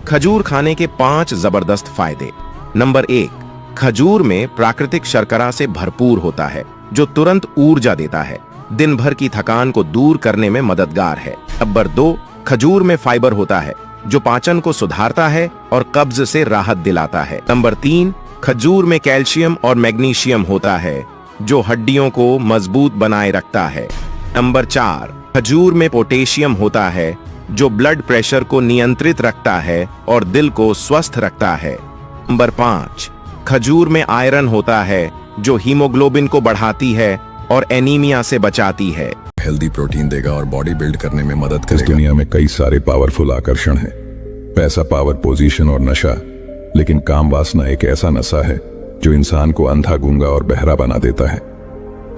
खजूर खाने के 5 जबरदस्त फायदे। नंबर 1, खजूर में प्राकृतिक शर्करा से भरपूर होता है जो तुरंत ऊर्जा देता है, दिन भर की थकान को दूर करने में मददगार है। नंबर 2, खजूर में फाइबर होता है जो पाचन को सुधारता है और कब्ज से राहत दिलाता है। नंबर 3, खजूर में कैल्शियम और मैग्नीशियम होता है जो हड्डियों को मजबूत बनाए रखता है। नंबर 4, खजूर में पोटेशियम होता है जो ब्लड प्रेशर को नियंत्रित रखता है और दिल को स्वस्थ रखता है। नंबर 5, खजूर में आयरन होता है जो हीमोग्लोबिन को बढ़ाती है और एनीमिया से बचाती है। हेल्दी प्रोटीन देगा और बॉडी बिल्ड करने में मदद करेगा। इस दुनिया में कई सारे पावरफुल आकर्षण हैं, पैसा, पावर, पोजीशन और नशा, लेकिन काम वासना एक ऐसा नशा है जो इंसान को अंधा, गूंगा और बहरा बना देता है।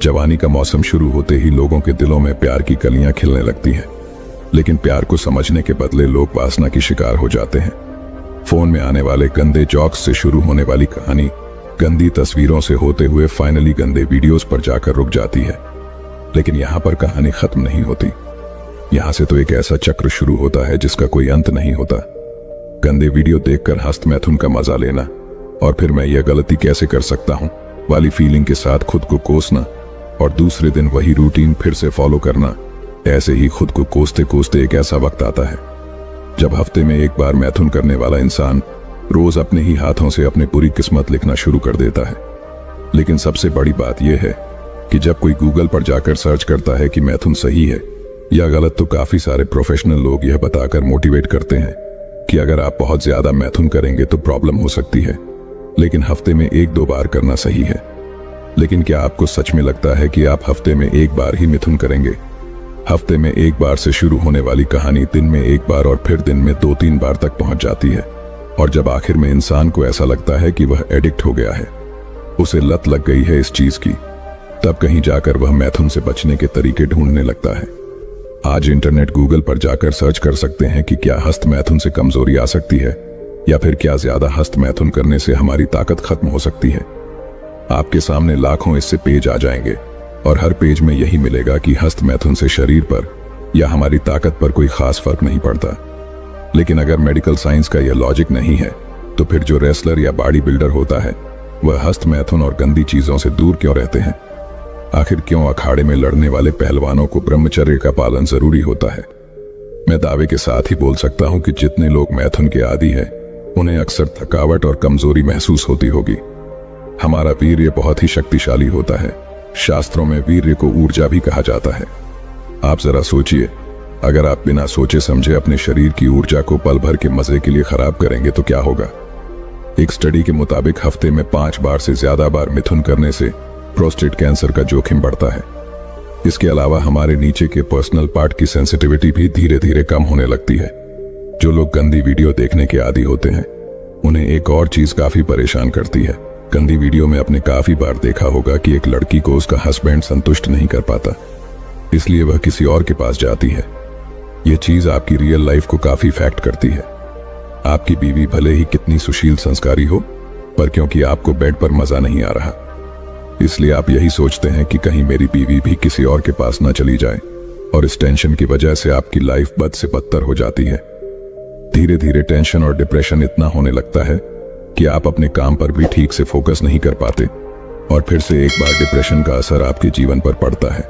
जवानी का मौसम शुरू होते ही लोगों के दिलों में प्यार की कलियां खिलने लगती हैं, लेकिन प्यार को समझने के बदले लोग वासना की शिकार हो जाते हैं। फोन में आने वाले गंदे जोक्स से शुरू होने वाली कहानी गंदी तस्वीरों से होते हुए फाइनली गंदे वीडियोस पर जाकर रुक जाती है। लेकिन यहाँ पर कहानी खत्म नहीं होती। यहाँ से तो एक ऐसा चक्र शुरू होता है जिसका कोई अंत नहीं होता। गंदे वीडियो देखकर हस्त मैथुन का मजा लेना और फिर मैं यह गलती कैसे कर सकता हूँ वाली फीलिंग के साथ खुद को कोसना और दूसरे दिन वही रूटीन फिर से फॉलो करना। ऐसे ही खुद को कोसते कोसते एक ऐसा वक्त आता है जब हफ्ते में एक बार मैथुन करने वाला इंसान रोज अपने ही हाथों से अपनी पूरी किस्मत लिखना शुरू कर देता है। लेकिन सबसे बड़ी बात यह है कि जब कोई गूगल पर जाकर सर्च करता है कि मैथुन सही है या गलत, तो काफी सारे प्रोफेशनल लोग यह बताकर मोटिवेट करते हैं कि अगर आप बहुत ज्यादा मैथुन करेंगे तो प्रॉब्लम हो सकती है, लेकिन हफ्ते में 1-2 बार करना सही है। लेकिन क्या आपको सच में लगता है कि आप हफ्ते में 1 बार ही मिथुन करेंगे? हफ्ते में 1 बार से शुरू होने वाली कहानी दिन में 1 बार और फिर दिन में 2-3 बार तक पहुंच जाती है, और जब आखिर में इंसान को ऐसा लगता है कि वह एडिक्ट हो गया है, उसे लत लग गई है इस चीज की, तब कहीं जाकर वह मैथुन से बचने के तरीके ढूंढने लगता है। आज इंटरनेट, गूगल पर जाकर सर्च कर सकते हैं कि क्या हस्त मैथुन से कमजोरी आ सकती है या फिर क्या ज्यादा हस्त मैथुन करने से हमारी ताकत खत्म हो सकती है। आपके सामने लाखों इससे पेज आ जाएंगे और हर पेज में यही मिलेगा कि हस्त मैथुन से शरीर पर या हमारी ताकत पर कोई खास फर्क नहीं पड़ता। लेकिन अगर मेडिकल साइंस का यह लॉजिक नहीं है तो फिर जो रेसलर या बॉडी बिल्डर होता है वह हस्त मैथुन और गंदी चीजों से दूर क्यों रहते हैं? आखिर क्यों अखाड़े में लड़ने वाले पहलवानों को ब्रह्मचर्य का पालन जरूरी होता है? मैं दावे के साथ ही बोल सकता हूं कि जितने लोग मैथुन के आदी हैं उन्हें अक्सर थकावट और कमजोरी महसूस होती होगी। हमारा वीर्य बहुत ही शक्तिशाली होता है। शास्त्रों में वीर्य को ऊर्जा भी कहा जाता है। आप जरा सोचिए, अगर आप बिना सोचे समझे अपने शरीर की ऊर्जा को पल भर के मजे के लिए खराब करेंगे तो क्या होगा? एक स्टडी के मुताबिक हफ्ते में 5 बार से ज्यादा बार मिथुन करने से प्रोस्टेट कैंसर का जोखिम बढ़ता है। इसके अलावा हमारे नीचे के पर्सनल पार्ट की सेंसिटिविटी भी धीरे धीरे कम होने लगती है। जो लोग गंदी वीडियो देखने के आदी होते हैं उन्हें एक और चीज काफी परेशान करती है। गंदी वीडियो में आपने काफी बार देखा होगा कि एक लड़की को उसका हस्बैंड संतुष्ट नहीं कर पाता, इसलिए वह किसी और के पास जाती है। यह चीज आपकी रियल लाइफ को काफी इफेक्ट करती है। आपकी बीवी भले ही कितनी सुशील संस्कारी हो, पर क्योंकि आपको बेड पर मजा नहीं आ रहा, इसलिए आप यही सोचते हैं कि कहीं मेरी बीवी भी किसी और के पास ना चली जाए, और इस टेंशन की वजह से आपकी लाइफ बद से बदतर हो जाती है। धीरे धीरे टेंशन और डिप्रेशन इतना होने लगता है कि आप अपने काम पर भी ठीक से फोकस नहीं कर पाते, और फिर से एक बार डिप्रेशन का असर आपके जीवन पर पड़ता है।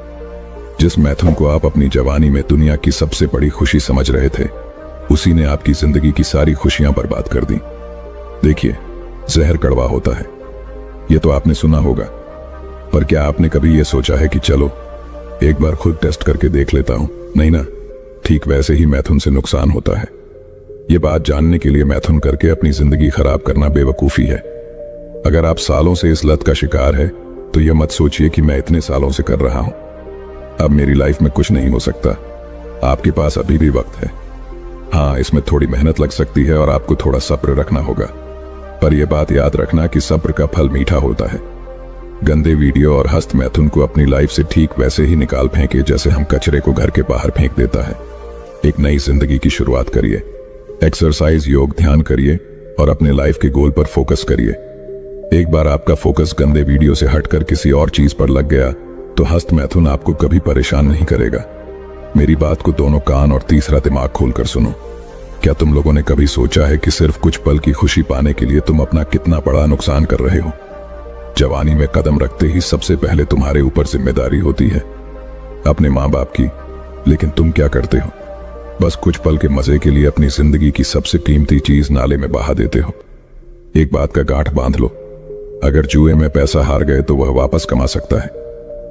जिस मैथुन को आप अपनी जवानी में दुनिया की सबसे बड़ी खुशी समझ रहे थे, उसी ने आपकी जिंदगी की सारी खुशियां बर्बाद कर दी। देखिए, जहर कड़वा होता है, यह तो आपने सुना होगा, पर क्या आपने कभी यह सोचा है कि चलो एक बार खुद टेस्ट करके देख लेता हूं? नहीं ना, ठीक वैसे ही मैथुन से नुकसान होता है। यह बात जानने के लिए मैथुन करके अपनी जिंदगी खराब करना बेवकूफी है। अगर आप सालों से इस लत का शिकार है तो यह मत सोचिए कि मैं इतने सालों से कर रहा हूं, अब मेरी लाइफ में कुछ नहीं हो सकता। आपके पास अभी भी वक्त है। हाँ, इसमें थोड़ी मेहनत लग सकती है और आपको थोड़ा सब्र रखना होगा, पर यह बात याद रखना कि सब्र का फल मीठा होता है। गंदे वीडियो और हस्त मैथुन को अपनी लाइफ से ठीक वैसे ही निकाल फेंके जैसे हम कचरे को घर के बाहर फेंक देता है। एक नई जिंदगी की शुरुआत करिए, एक्सरसाइज, योग, ध्यान करिए और अपने लाइफ के गोल पर फोकस करिए। एक बार आपका फोकस गंदे वीडियो से हटकर किसी और चीज पर लग गया तो हस्त मैथुन आपको कभी परेशान नहीं करेगा। मेरी बात को दोनों कान और तीसरा दिमाग खोलकर सुनो। क्या तुम लोगों ने कभी सोचा है कि सिर्फ कुछ पल की खुशी पाने के लिए तुम अपना कितना बड़ा नुकसान कर रहे हो? जवानी में कदम रखते ही सबसे पहले तुम्हारे ऊपर जिम्मेदारी होती है अपने माँ बाप की, लेकिन तुम क्या करते हो? बस कुछ पल के मजे के लिए अपनी जिंदगी की सबसे कीमती चीज नाले में बहा देते हो। एक बात का गांठ बांध लो, अगर जुए में पैसा हार गए तो वह वापस कमा सकता है,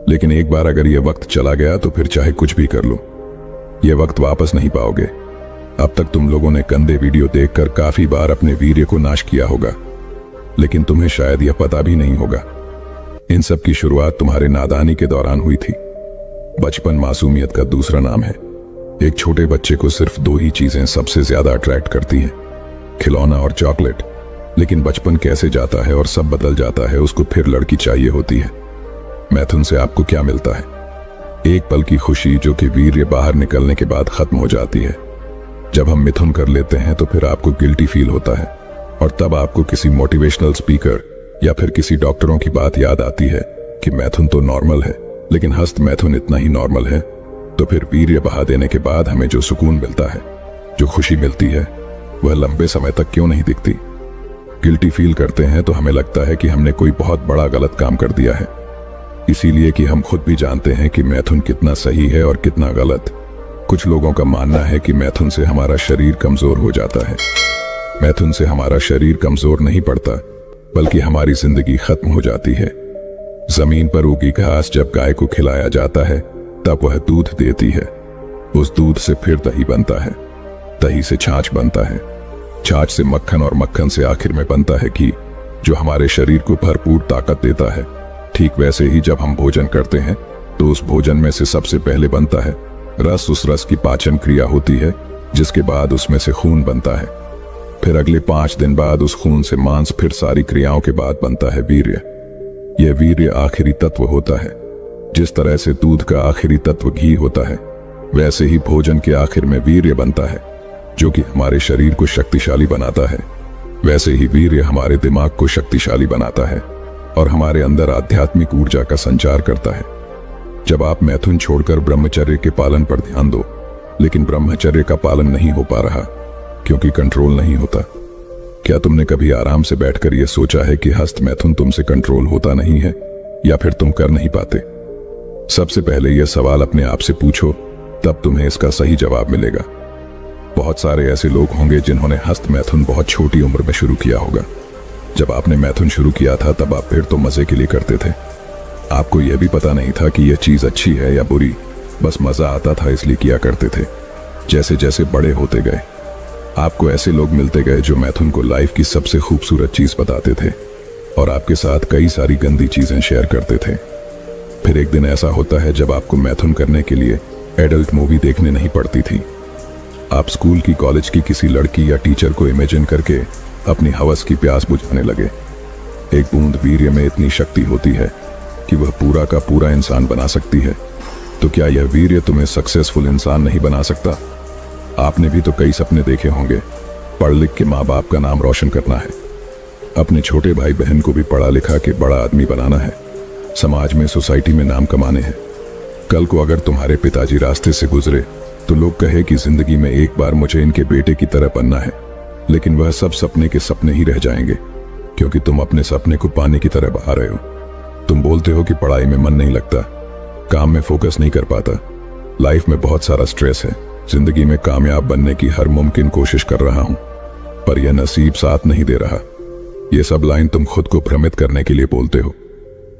लेकिन एक बार अगर यह वक्त चला गया तो फिर चाहे कुछ भी कर लो, यह वक्त वापस नहीं पाओगे। अब तक तुम लोगों ने गंदे वीडियो देखकर काफी बार अपने वीर्य को नाश किया होगा, लेकिन तुम्हें शायद यह पता भी नहीं होगा इन सब की शुरुआत तुम्हारे नादानी के दौरान हुई थी। बचपन मासूमियत का दूसरा नाम है। एक छोटे बच्चे को सिर्फ दो ही चीजें सबसे ज्यादा अट्रैक्ट करती हैं, खिलौना और चॉकलेट। लेकिन बचपन कैसे जाता है और सब बदल जाता है, उसको फिर लड़की चाहिए होती है। मैथुन से आपको क्या मिलता है? एक पल की खुशी जो कि वीर्य बाहर निकलने के बाद खत्म हो जाती है। जब हम मिथुन कर लेते हैं तो फिर आपको गिल्टी फील होता है, और तब आपको किसी मोटिवेशनल स्पीकर या फिर किसी डॉक्टरों की बात याद आती है कि मैथुन तो नॉर्मल है, लेकिन हस्त मैथुन इतना ही नॉर्मल है। तो फिर वीर्य बहा देने के बाद हमें जो सुकून मिलता है, जो खुशी मिलती है, वह लंबे समय तक क्यों नहीं दिखती? गिल्टी फील करते हैं तो हमें लगता है कि हमने कोई बहुत बड़ा गलत काम कर दिया है, इसीलिए कि हम खुद भी जानते हैं कि मैथुन कितना सही है और कितना गलत। कुछ लोगों का मानना है कि मैथुन से हमारा शरीर कमजोर हो जाता है। मैथुन से हमारा शरीर कमजोर नहीं पड़ता, बल्कि हमारी जिंदगी खत्म हो जाती है। जमीन पर उगी घास जब गाय को खिलाया जाता है तब वह दूध देती है। उस दूध से फिर दही बनता है, दही से छाछ बनता है, छाछ से मक्खन, और मक्खन से आखिर में बनता है घी, जो हमारे शरीर को भरपूर ताकत देता है। ठीक वैसे ही जब हम भोजन करते हैं तो उस भोजन में से सबसे पहले बनता है रस। उस रस की पाचन क्रिया होती है, जिसके बाद उसमें से खून बनता है। फिर अगले 5 दिन बाद उस खून से मांस, फिर सारी क्रियाओं के बाद बनता है वीर्य। यह वीर्य आखिरी तत्व होता है। जिस तरह से दूध का आखिरी तत्व घी होता है, वैसे ही भोजन के आखिर में वीर्य बनता है, जो कि हमारे शरीर को शक्तिशाली बनाता है। वैसे ही वीर्य हमारे दिमाग को शक्तिशाली बनाता है और हमारे अंदर आध्यात्मिक ऊर्जा का संचार करता है। जब आप मैथुन छोड़कर ब्रह्मचर्य के पालन पर ध्यान दो, लेकिन ब्रह्मचर्य का पालन नहीं हो पा रहा क्योंकि कंट्रोल नहीं होता। क्या तुमने कभी आराम से बैठकर यह सोचा है कि हस्त मैथुन तुमसे कंट्रोल होता नहीं है, या फिर तुम कर नहीं पाते? सबसे पहले यह सवाल अपने आप से पूछो, तब तुम्हें इसका सही जवाब मिलेगा। बहुत सारे ऐसे लोग होंगे जिन्होंने हस्त मैथुन बहुत छोटी उम्र में शुरू किया होगा। जब आपने मैथुन शुरू किया था तब आप फिर तो मजे के लिए करते थे। आपको यह भी पता नहीं था कि यह चीज अच्छी है या बुरी, बस मजा आता था इसलिए किया करते थे। जैसे जैसे बड़े होते गए, आपको ऐसे लोग मिलते गए जो मैथुन को लाइफ की सबसे खूबसूरत चीज बताते थे और आपके साथ कई सारी गंदी चीजें शेयर करते थे। फिर एक दिन ऐसा होता है जब आपको मैथुन करने के लिए एडल्ट मूवी देखने नहीं पड़ती थी। आप स्कूल की, कॉलेज की किसी लड़की या टीचर को इमेजिन करके अपनी हवस की प्यास बुझाने लगे। एक बूंद वीर्य में इतनी शक्ति होती है कि वह पूरा का पूरा इंसान बना सकती है। तो क्या यह वीर्य तुम्हें सक्सेसफुल इंसान नहीं बना सकता? आपने भी तो कई सपने देखे होंगे, पढ़ लिख के माँ बाप का नाम रोशन करना है, अपने छोटे भाई बहन को भी पढ़ा लिखा के बड़ा आदमी बनाना है, समाज में, सोसाइटी में नाम कमाने हैं। कल को अगर तुम्हारे पिताजी रास्ते से गुजरे तो लोग कहे कि जिंदगी में एक बार मुझे इनके बेटे की तरह बनना है, लेकिन वह सब सपने के सपने ही रह जाएंगे, क्योंकि तुम अपने सपने को पानी की तरह बहा रहे हो। तुम बोलते हो कि पढ़ाई में मन नहीं लगता, काम में फोकस नहीं कर पाता, लाइफ में बहुत सारा स्ट्रेस है, जिंदगी में कामयाब बनने की हर मुमकिन कोशिश कर रहा हूं, पर यह नसीब साथ नहीं दे रहा। यह सब लाइन तुम खुद को भ्रमित करने के लिए बोलते हो।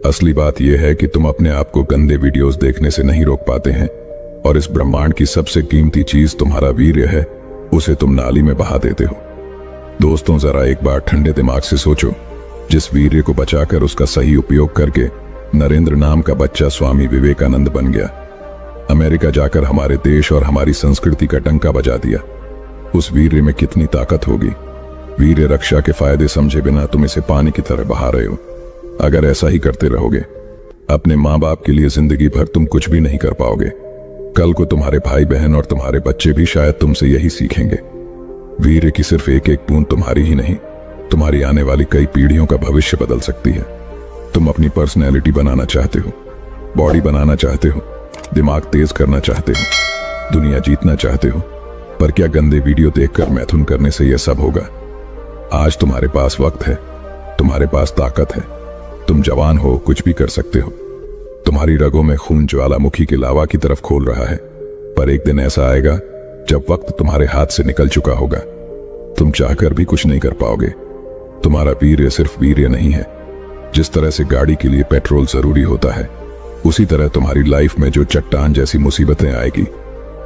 असली बात यह है कि तुम अपने आप को गंदे वीडियोस देखने से नहीं रोक पाते हैं, और इस ब्रह्मांड की सबसे कीमती चीज तुम्हारा वीर्य है, उसे तुम नाली में बहा देते हो। दोस्तों, जरा एक बार ठंडे दिमाग से सोचो, जिस वीर्य को बचाकर उसका सही उपयोग करके नरेंद्र नाम का बच्चा स्वामी विवेकानंद बन गया, अमेरिका जाकर हमारे देश और हमारी संस्कृति का डंका बजा दिया, उस वीर्य में कितनी ताकत होगी। वीर्य रक्षा के फायदे समझे बिना तुम इसे पानी की तरह बहा रहे हो। अगर ऐसा ही करते रहोगे, अपने माँ बाप के लिए जिंदगी भर तुम कुछ भी नहीं कर पाओगे। कल को तुम्हारे भाई बहन और तुम्हारे बच्चे भी शायद तुमसे यही सीखेंगे। वीर्य की सिर्फ एक एक बूंद तुम्हारी ही नहीं, तुम्हारी आने वाली कई पीढ़ियों का भविष्य बदल सकती है। तुम अपनी पर्सनैलिटी बनाना चाहते हो, बॉडी बनाना चाहते हो, दिमाग तेज करना चाहते हो, दुनिया जीतना चाहते हो, पर क्या गंदे वीडियो देखकर मैथुन करने से यह सब होगा? आज तुम्हारे पास वक्त है, तुम्हारे पास ताकत है, तुम जवान हो, कुछ भी कर सकते हो। तुम्हारी रगों में खून ज्वालामुखी के लावा की तरफ खोल रहा है, पर एक दिन ऐसा आएगा जब वक्त तुम्हारे हाथ से निकल चुका होगा। तुम चाहकर भी कुछ नहीं कर पाओगे। तुम्हारा वीर्य सिर्फ वीर्य नहीं है। जिस तरह से गाड़ी के लिए पेट्रोल जरूरी होता है, उसी तरह तुम्हारी लाइफ में जो चट्टान जैसी मुसीबतें आएगी,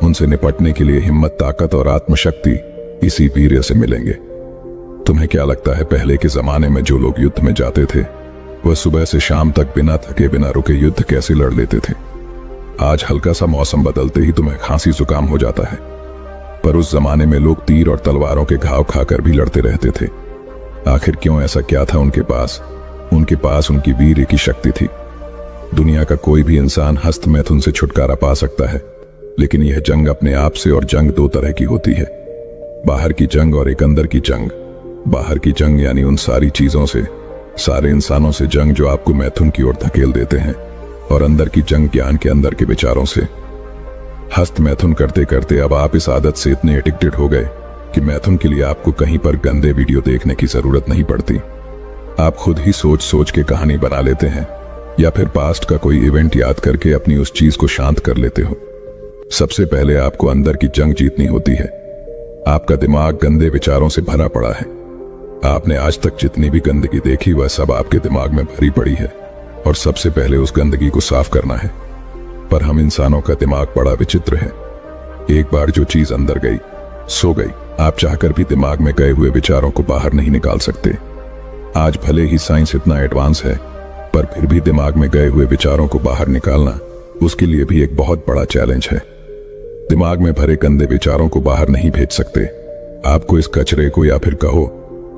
उनसे निपटने के लिए हिम्मत, ताकत और आत्मशक्ति इसी वीर्य से मिलेंगे। तुम्हें क्या लगता है पहले के जमाने में जो लोग युद्ध में जाते थे, वह सुबह से शाम तक बिना थके बिना रुके युद्ध कैसे लड़ लेते थे? आज हल्का सा मौसम बदलते ही तुम्हें खांसी जुकाम हो जाता है, पर उस जमाने में लोग तीर और तलवारों के घाव खाकर भी लड़ते रहते थे। आखिर क्यों? ऐसा क्या था उनके पास? उनके पास उनकी वीर्य की शक्ति थी। दुनिया का कोई भी इंसान हस्त मैथुन से छुटकारा पा सकता है, लेकिन यह जंग अपने आप से, और जंग दो तरह की होती है, बाहर की जंग और एक अंदर की जंग। बाहर की जंग यानी उन सारी चीजों से, सारे इंसानों से जंग जो आपको मैथुन की ओर धकेल देते हैं, और अंदर की जंग ज्ञान के अंदर के विचारों से। हस्त मैथुन करते करते अब आप इस आदत से इतने एडिक्टेड हो गए कि मैथुन के लिए आपको कहीं पर गंदे वीडियो देखने की जरूरत नहीं पड़ती। आप खुद ही सोच सोच के कहानी बना लेते हैं, या फिर पास्ट का कोई इवेंट याद करके अपनी उस चीज को शांत कर लेते हो। सबसे पहले आपको अंदर की जंग जीतनी होती है। आपका दिमाग गंदे विचारों से भरा पड़ा है। आपने आज तक जितनी भी गंदगी देखी, वह सब आपके दिमाग में भरी पड़ी है, और सबसे पहले उस गंदगी को साफ करना है। पर हम इंसानों का दिमाग बड़ा विचित्र है। एक बार जो चीज अंदर गई, सो गई। आप चाहकर भी दिमाग में गए हुए विचारों को बाहर नहीं निकाल सकते। आज भले ही साइंस इतना एडवांस है, पर फिर भी दिमाग में गए हुए विचारों को बाहर निकालना उसके लिए भी एक बहुत बड़ा चैलेंज है। दिमाग में भरे गंदे विचारों को बाहर नहीं भेज सकते। आपको इस कचरे को, या फिर कहो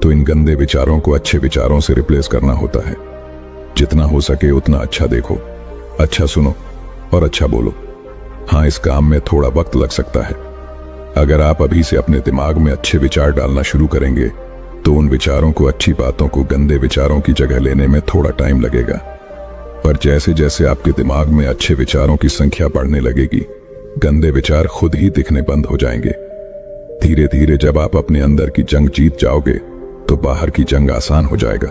तो इन गंदे विचारों को अच्छे विचारों से रिप्लेस करना होता है। जितना हो सके उतना अच्छा देखो, अच्छा सुनो और अच्छा बोलो। हाँ, इस काम में थोड़ा वक्त लग सकता है। अगर आप अभी से अपने दिमाग में अच्छे विचार डालना शुरू करेंगे, तो उन विचारों को, अच्छी बातों को गंदे विचारों की जगह लेने में थोड़ा टाइम लगेगा। पर जैसे जैसे आपके दिमाग में अच्छे विचारों की संख्या बढ़ने लगेगी, गंदे विचार खुद ही दिखने बंद हो जाएंगे। धीरे धीरे जब आप अपने अंदर की जंग जीत जाओगे, तो बाहर की जंग आसान हो जाएगा।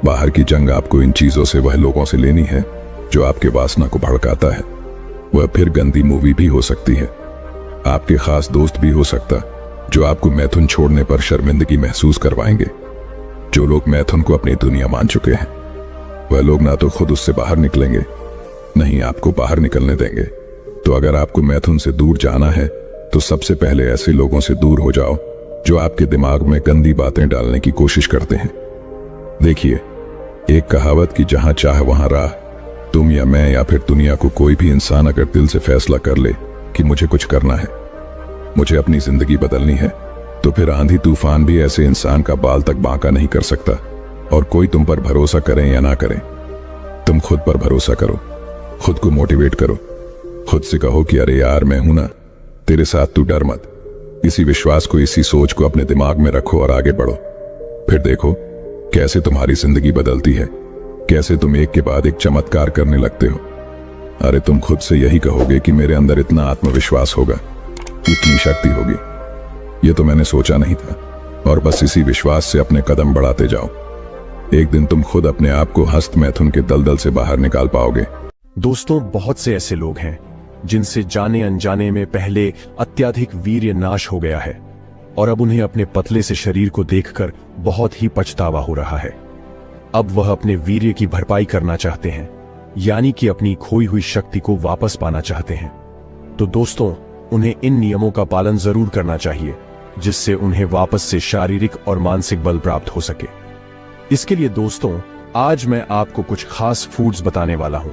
बाहर की जंग आपको इन चीजों से, वह लोगों से लेनी है जो आपके वासना को भड़काता है। वह फिर गंदी मूवी भी हो सकती है, आपके खास दोस्त भी हो सकता, जो आपको मैथुन छोड़ने पर शर्मिंदगी महसूस करवाएंगे। जो लोग मैथुन को अपनी दुनिया मान चुके हैं, वह लोग ना तो खुद उससे बाहर निकलेंगे, नहीं आपको बाहर निकलने देंगे। तो अगर आपको मैथुन से दूर जाना है, तो सबसे पहले ऐसे लोगों से दूर हो जाओ जो आपके दिमाग में गंदी बातें डालने की कोशिश करते हैं। देखिए, एक कहावत की जहां चाह वहां राह। तुम या मैं या फिर दुनिया को कोई भी इंसान अगर दिल से फैसला कर ले कि मुझे कुछ करना है, मुझे अपनी जिंदगी बदलनी है, तो फिर आंधी तूफान भी ऐसे इंसान का बाल तक बांका नहीं कर सकता। और कोई तुम पर भरोसा करें या ना करें, तुम खुद पर भरोसा करो, खुद को मोटिवेट करो, खुद से कहो कि अरे यार मैं हूं ना, तेरे साथ, तू डर मत। इसी विश्वास को, इसी सोच को अपने दिमाग में रखो और आगे बढ़ो। फिर देखो कैसे तुम्हारी जिंदगी बदलती है, कैसे तुम एक के बाद एक चमत्कार करने लगते हो। अरे तुम खुद से यही कहोगे कि मेरे अंदर इतना आत्मविश्वास होगा, इतनी शक्ति होगी, ये तो मैंने सोचा नहीं था। और बस इसी विश्वास से अपने कदम बढ़ाते जाओ। एक दिन तुम खुद अपने आप को हस्त मैथुन के दलदल से बाहर निकाल पाओगे। दोस्तों, बहुत से ऐसे लोग हैं जिनसे जाने अनजाने में पहले अत्यधिक वीर्य नाश हो गया है, और अब उन्हें अपने पतले से शरीर को देखकर बहुत ही पछतावा हो रहा है। अब वह अपने वीर्य की भरपाई करना चाहते हैं, यानी कि अपनी खोई हुई शक्ति को वापस पाना चाहते हैं। तो दोस्तों, उन्हें इन नियमों का पालन जरूर करना चाहिए, जिससे उन्हें वापस से शारीरिक और मानसिक बल प्राप्त हो सके। इसके लिए दोस्तों, आज मैं आपको कुछ खास फूड्स बताने वाला हूं,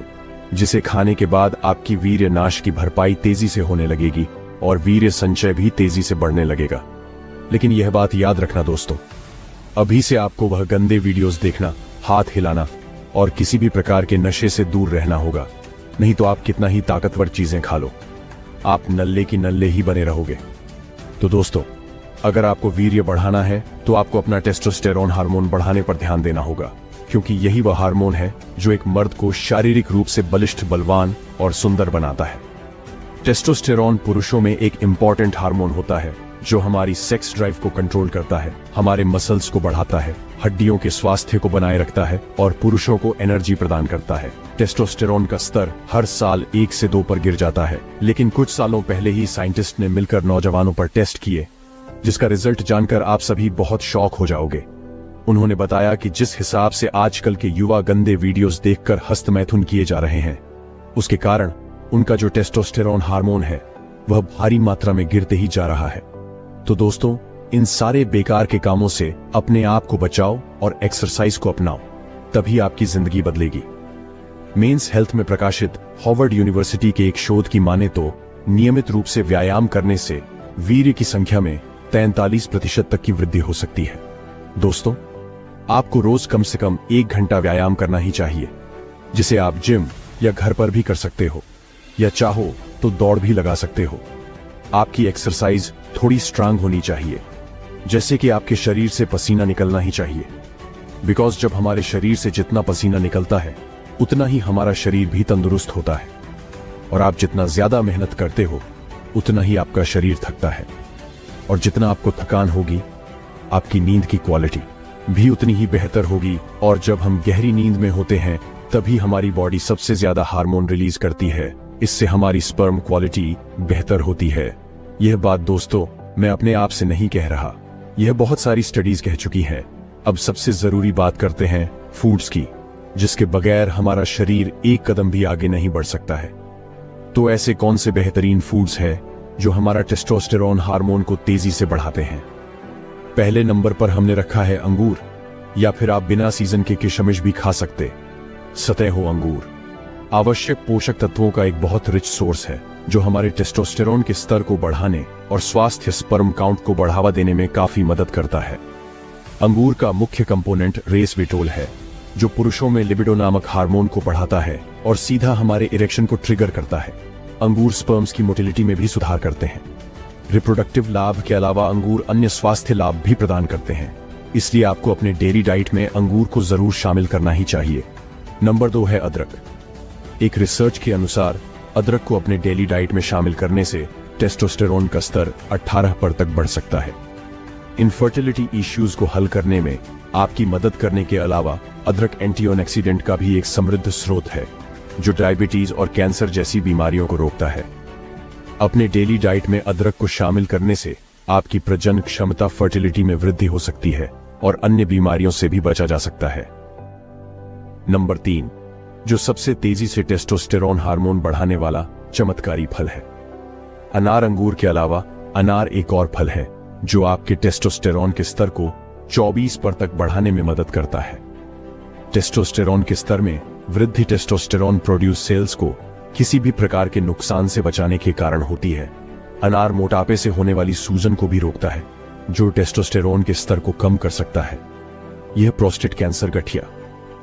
जिसे खाने के बाद आपकी वीर्य नाश की भरपाई तेजी से होने लगेगी और वीर्य संचय भी तेजी से बढ़ने लगेगा। लेकिन यह बात याद रखना दोस्तों, अभी से आपको वह गंदे वीडियोस देखना, हाथ हिलाना और किसी भी प्रकार के नशे से दूर रहना होगा। नहीं तो आप कितना ही ताकतवर चीजें खा लो, आप नल्ले की नल्ले ही बने रहोगे। तो दोस्तों, अगर आपको वीर्य बढ़ाना है, तो आपको अपना टेस्टोस्टेरोन हार्मोन बढ़ाने पर ध्यान देना होगा, क्योंकि यही वह हार्मोन है जो एक मर्द को शारीरिक रूप से बलिष्ठ, बलवान और सुंदर बनाता है। टेस्टोस्टेरॉन पुरुषों में एक इंपॉर्टेंट हार्मोन होता है जो हमारी सेक्स ड्राइव को कंट्रोल करता है, हमारे मसल्स को बढ़ाता है, हड्डियों के स्वास्थ्य को बनाए रखता है और पुरुषों को एनर्जी प्रदान करता है। टेस्टोस्टेरॉन का स्तर हर साल 1 से 2 पर गिर जाता है, लेकिन कुछ सालों पहले ही साइंटिस्ट ने मिलकर नौजवानों पर टेस्ट किए, जिसका रिजल्ट जानकर आप सभी बहुत शॉक हो जाओगे। उन्होंने बताया कि जिस हिसाब से आजकल के युवा गंदे वीडियोस देखकर हस्तमैथुन किए जा रहे हैं, उसके कारण उनका जो टेस्टोस्टेरॉन हार्मोन है वह भारी मात्रा में गिरते ही जा रहा है। तो दोस्तों, इन सारे बेकार के कामों से अपने आप को बचाओ और एक्सरसाइज को अपनाओ, तभी आपकी जिंदगी बदलेगी। मेंस हेल्थ में प्रकाशित हार्वर्ड यूनिवर्सिटी के एक शोध की माने तो नियमित रूप से व्यायाम करने से वीर्य की संख्या में 43% तक की वृद्धि हो सकती है। दोस्तों, आपको रोज कम से कम 1 घंटा व्यायाम करना ही चाहिए, जिसे आप जिम या घर पर भी कर सकते हो, या चाहो तो दौड़ भी लगा सकते हो। आपकी एक्सरसाइज थोड़ी स्ट्रांग होनी चाहिए, जैसे कि आपके शरीर से पसीना निकलना ही चाहिए, बिकॉज जब हमारे शरीर से जितना पसीना निकलता है उतना ही हमारा शरीर भी तंदुरुस्त होता है, और आप जितना ज्यादा मेहनत करते हो उतना ही आपका शरीर थकता है, और जितना आपको थकान होगी आपकी नींद की क्वालिटी भी उतनी ही बेहतर होगी। और जब हम गहरी नींद में होते हैं तभी हमारी बॉडी सबसे ज्यादा हार्मोन रिलीज करती है, इससे हमारी स्पर्म क्वालिटी बेहतर होती है। यह बात दोस्तों मैं अपने आप से नहीं कह रहा, यह बहुत सारी स्टडीज कह चुकी हैं। अब सबसे जरूरी बात करते हैं फूड्स की, जिसके बगैर हमारा शरीर एक कदम भी आगे नहीं बढ़ सकता है। तो ऐसे कौन से बेहतरीन फूड्स हैं जो हमारा टेस्टोस्टेरॉन हार्मोन को तेजी से बढ़ाते हैं? पहले नंबर पर हमने रखा है अंगूर, या फिर आप बिना सीजन के किशमिश भी खा सकते। सतह हो अंगूर आवश्यक पोषक तत्वों का एक बहुत रिच सोर्स है, जो हमारे टेस्टोस्टेरॉन के स्तर को बढ़ाने और स्वास्थ्य स्पर्म काउंट को बढ़ावा देने में काफी मदद करता है। अंगूर का मुख्य कंपोनेंट रेसविटोल है, जो पुरुषों में लिबिडो नामक हार्मोन को बढ़ाता है और सीधा हमारे इरेक्शन को ट्रिगर करता है। अंगूर स्पर्म्स की मोटिलिटी में भी सुधार करते हैं। रिप्रोडक्टिव लाभ के अलावा अंगूर अन्य स्वास्थ्य लाभ भी प्रदान करते हैं, इसलिए आपको अपने डेली डाइट में अंगूर को जरूर शामिल करना ही चाहिए। नंबर 2 है अदरक। एक रिसर्च के अनुसार अदरक को अपने डेली डाइट में शामिल करने से टेस्टोस्टेरोन का स्तर 18 पर तक बढ़ सकता है। इनफर्टिलिटी इश्यूज को हल करने में आपकी मदद करने के अलावा अदरक एंटीऑक्सीडेंट का भी एक समृद्ध स्रोत है, जो डायबिटीज और कैंसर जैसी बीमारियों को रोकता है। अपने डेली डाइट में अदरक को शामिल करने से आपकी प्रजनन क्षमता, फर्टिलिटी में वृद्धि हो सकती है और अन्य बीमारियों से भी बचा जा सकता है। नंबर 3, जो सबसे तेजी से टेस्टोस्टेरोन हार्मोन बढ़ाने वाला चमत्कारी फल है। अनार। अंगूर के अलावा अनार एक और फल है जो आपके टेस्टोस्टेरोन के स्तर को 24 पर तक बढ़ाने में मदद करता है। टेस्टोस्टेरोन के स्तर में वृद्धि टेस्टोस्टेरोन प्रोड्यूस सेल्स को किसी भी प्रकार के नुकसान से बचाने के कारण होती है। अनार मोटापे से होने वाली सूजन को भी रोकता है, जो टेस्टोस्टेरोन के स्तर को कम कर सकता है। यह प्रोस्टेट कैंसर, गठिया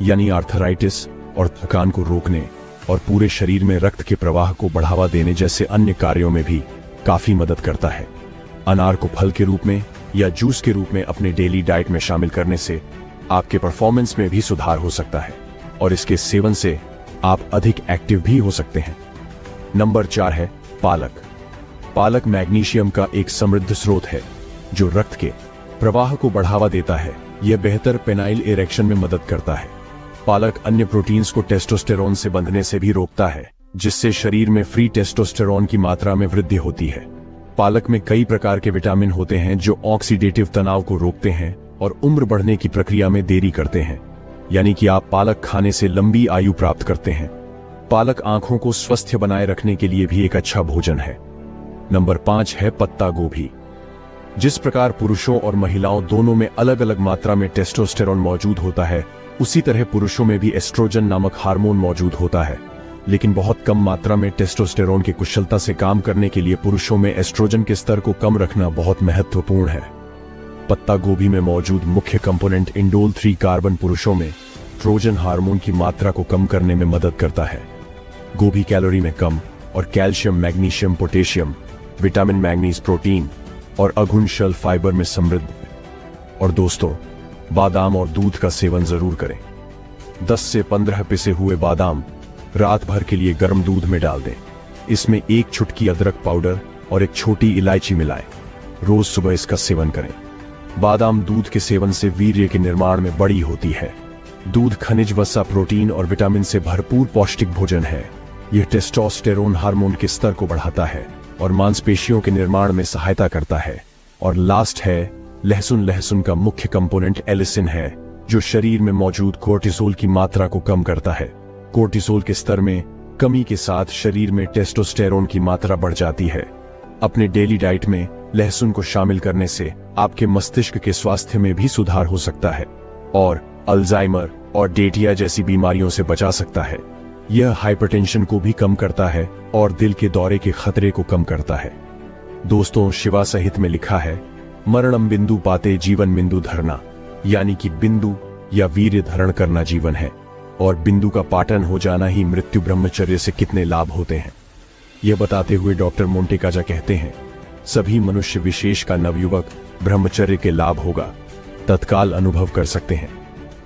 यानी आर्थराइटिस और थकान को रोकने और पूरे शरीर में रक्त के प्रवाह को बढ़ावा देने जैसे अन्य कार्यों में भी काफी मदद करता है। अनार को फल के रूप में या जूस के रूप में अपने डेली डाइट में शामिल करने से आपके परफॉर्मेंस में भी सुधार हो सकता है और इसके सेवन से आप अधिक एक्टिव भी हो सकते हैं। नंबर 4 है पालक। पालक मैग्नीशियम का एक समृद्ध स्रोत है जो रक्त के प्रवाह को बढ़ावा देता है। यह बेहतर पेनाइल इरेक्शन में मदद करता है। पालक अन्य प्रोटीन्स को टेस्टोस्टेरोन से बंधने से भी रोकता है, जिससे शरीर में फ्री टेस्टोस्टेरोन की मात्रा में वृद्धि होती है। पालक में कई प्रकार के विटामिन होते हैं जो ऑक्सीडेटिव तनाव को रोकते हैं और उम्र बढ़ने की प्रक्रिया में देरी करते हैं, यानी कि आप पालक खाने से लंबी आयु प्राप्त करते हैं। पालक आंखों को स्वस्थ बनाए रखने के लिए भी एक अच्छा भोजन है। नंबर 5 है पत्ता गोभी। जिस प्रकार पुरुषों और महिलाओं दोनों में अलग अलग मात्रा में टेस्टोस्टेरोन मौजूद होता है, उसी तरह पुरुषों में भी एस्ट्रोजन नामक हार्मोन मौजूद होता है, लेकिन बहुत कम मात्रा में। टेस्टोस्टेरोन की कुशलता से काम करने के लिए पुरुषों में एस्ट्रोजन के स्तर को कम रखना बहुत महत्वपूर्ण है। पत्ता गोभी में मौजूद मुख्य कंपोनेंट इंडोल 3 कार्बन पुरुषों में एस्ट्रोजन हार्मोन की मात्रा को कम करने में मदद करता है। गोभी कैलोरी में कम और calcium, magnesium, potassium, vitamin, manganese, protein और अघुनशल फाइबर में समृद्ध है। और दोस्तों, बादाम और दूध का सेवन जरूर करें। 10 से 15 पिसे हुए बादाम रात भर के लिए गर्म दूध में डाल दें। इसमें एक चुटकी अदरक पाउडर और एक छोटी इलायची मिलाएं। रोज सुबह इसका सेवन करें। बादाम दूध के सेवन से वीर्य के निर्माण में बड़ी होती है। दूध खनिज, वसा, प्रोटीन और विटामिन से भरपूर पौष्टिक भोजन है। यह टेस्टोस्टेरोन हार्मोन के स्तर को बढ़ाता है और मांसपेशियों के निर्माण में सहायता करता है। और लास्ट है लहसुन। लहसुन का मुख्य कंपोनेंट एलिसिन है, जो शरीर में मौजूद कोर्टिसोल की मात्रा को कम करता है। कोर्टिसोल के स्तर में कमी के साथ शरीर में टेस्टोस्टेरोन की मात्रा बढ़ जाती है। अपने डेली डाइट में लहसुन को शामिल करने से आपके मस्तिष्क के स्वास्थ्य में भी सुधार हो सकता है और अल्जाइमर और डेटिया जैसी बीमारियों से बचा सकता है। यह हाइपरटेंशन को भी कम करता है और दिल के दौरे के खतरे को कम करता है। दोस्तों, शिवा सहित में लिखा है, मरणम बिंदु पाते जीवन बिंदु धरना, यानी कि बिंदु या वीर्य धारण करना जीवन है और बिंदु का पाटन हो जाना ही मृत्यु। ब्रह्मचर्य से कितने लाभ होते हैं, यह बताते हुए डॉक्टर मोंटेकाजा कहते हैं, सभी मनुष्य विशेष का नवयुवक ब्रह्मचर्य के लाभ होगा तत्काल अनुभव कर सकते हैं।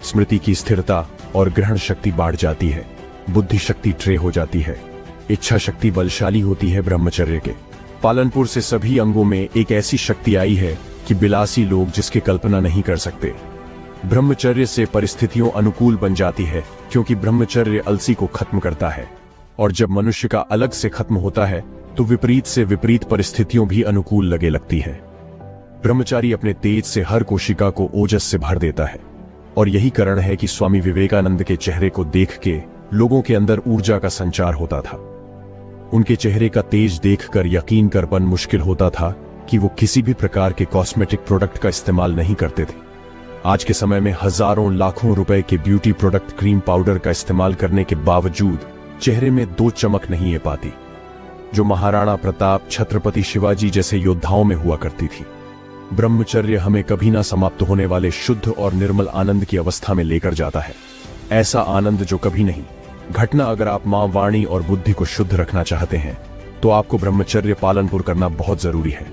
स्मृति की स्थिरता और ग्रहण शक्ति बढ़ जाती है, बुद्धि शक्ति ट्रे हो जाती है, इच्छा शक्ति बलशाली होती है। ब्रह्मचर्य के पालनपुर से सभी अंगों में एक ऐसी शक्ति आई है कि बिलासी लोग जिसकी कल्पना नहीं कर सकते। ब्रह्मचर्य से परिस्थितियों अनुकूल बन जाती है, क्योंकि ब्रह्मचर्य अलसी को खत्म करता है और जब मनुष्य का अलग से खत्म होता है तो विपरीत से विपरीत परिस्थितियों भी अनुकूल लगे लगती है। ब्रह्मचारी अपने तेज से हर कोशिका को ओजस से भर देता है और यही कारण है कि स्वामी विवेकानंद के चेहरे को देख के लोगों के अंदर ऊर्जा का संचार होता था। उनके चेहरे का तेज देखकर यकीन कर पाना मुश्किल होता था कि वो किसी भी प्रकार के कॉस्मेटिक प्रोडक्ट का इस्तेमाल नहीं करते थे। आज के समय में हजारों लाखों रुपए के ब्यूटी प्रोडक्ट, क्रीम, पाउडर का इस्तेमाल करने के बावजूद चेहरे में दो चमक नहीं है पाती, जो महाराणा प्रताप, छत्रपति शिवाजी जैसे योद्धाओं में हुआ करती थी। ब्रह्मचर्य हमें कभी ना समाप्त होने वाले शुद्ध और निर्मल आनंद की अवस्था में लेकर जाता है, ऐसा आनंद जो कभी नहीं घटना। अगर आप मां, वाणी और बुद्धि को शुद्ध रखना चाहते हैं तो आपको ब्रह्मचर्य पालनपुर करना बहुत जरूरी है।